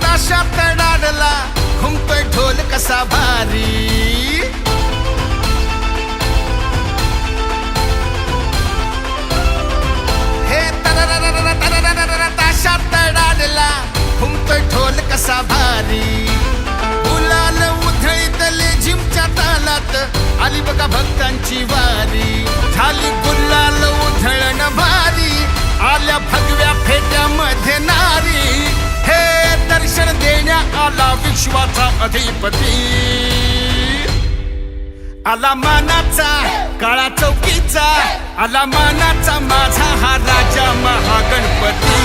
ताशा तडाडला घुमतोय ढोल कसा भारी हे ताशा तडाडला घुमतोय ढोल कसा भारी गुलाल उधळीतले झिमच्या तालात आली बघा भक्तांची वारी झाली गुलाल उधळण भारी आल्या भगव्या फेट्यामध्ये नारी हे दर्शन देण्या आला विश्वाचा अधिपती आला मानाचा काळा चौकीचा आला मानाचा माझा हा राजा महागणपती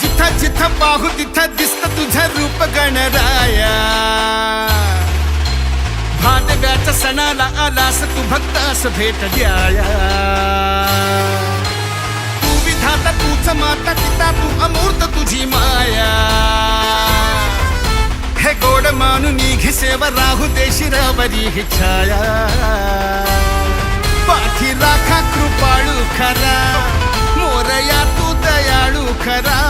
जिथं जिथं पाहू तिथं दिसत तुझं रूप गणराया भादव्याच्या सणाला आलास तू भक्तास भेट द्याया तू विधाता तूच माता पिता तू अमूर्त तुझी माया हे गोड मानून घे सेवा राहू दे शिरावरी ही छाया पाठी राखा कृपाळू खरा मोरया तू दयाळू खरा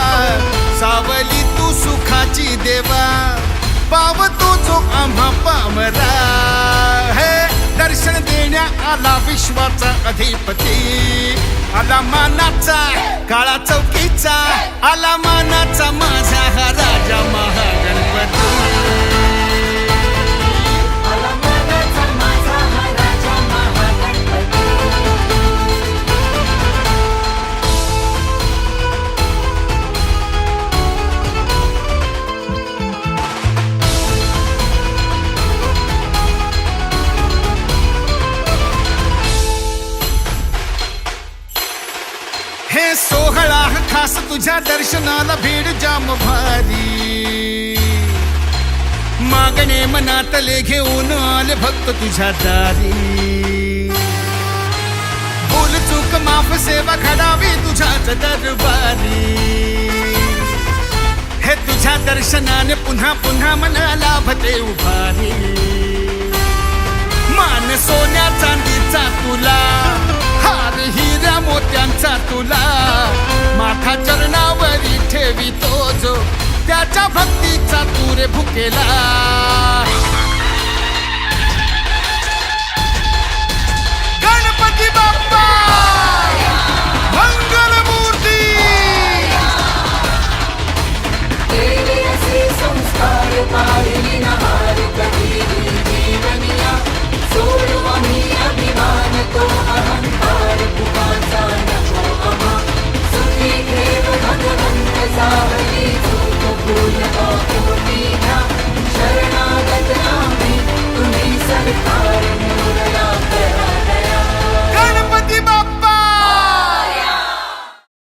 सावली तू सुखाची देवा पावतो जो आम्हा पामरा हे दर्शन देण्या आला विश्वाचा अधिपती आला मानाचा काळा चौकीचा आला मानाचा माझा हा राजा महागणपती हे सोहळा खास तुझ्या दर्शनाला भीड जाम भारी मागणे मनातले घेऊन आले भक्त तुझ्या दारी भूल चूक माफ सेवा घडावी तुझ्याच दरबारी हे तुझ्या दर्शनाने पुन्हा पुन्हा मना लाभते उभारी मान सोन्या चांदीचा तुला हार हिरा मोत्यांचा तुला माथा चरणावरी ठेवितो जो त्याच्या भक्तीचा तू रे भुकेला गणपती बाप्पा मंगलमूर्ती संस्कार पाळली नहार कधी जीवनिया सोडू आम्ही अभिमान तो अहंकार कुपाचा नको आम्हा सुखी ठेव भगवंत सावली चूक भूल कोटी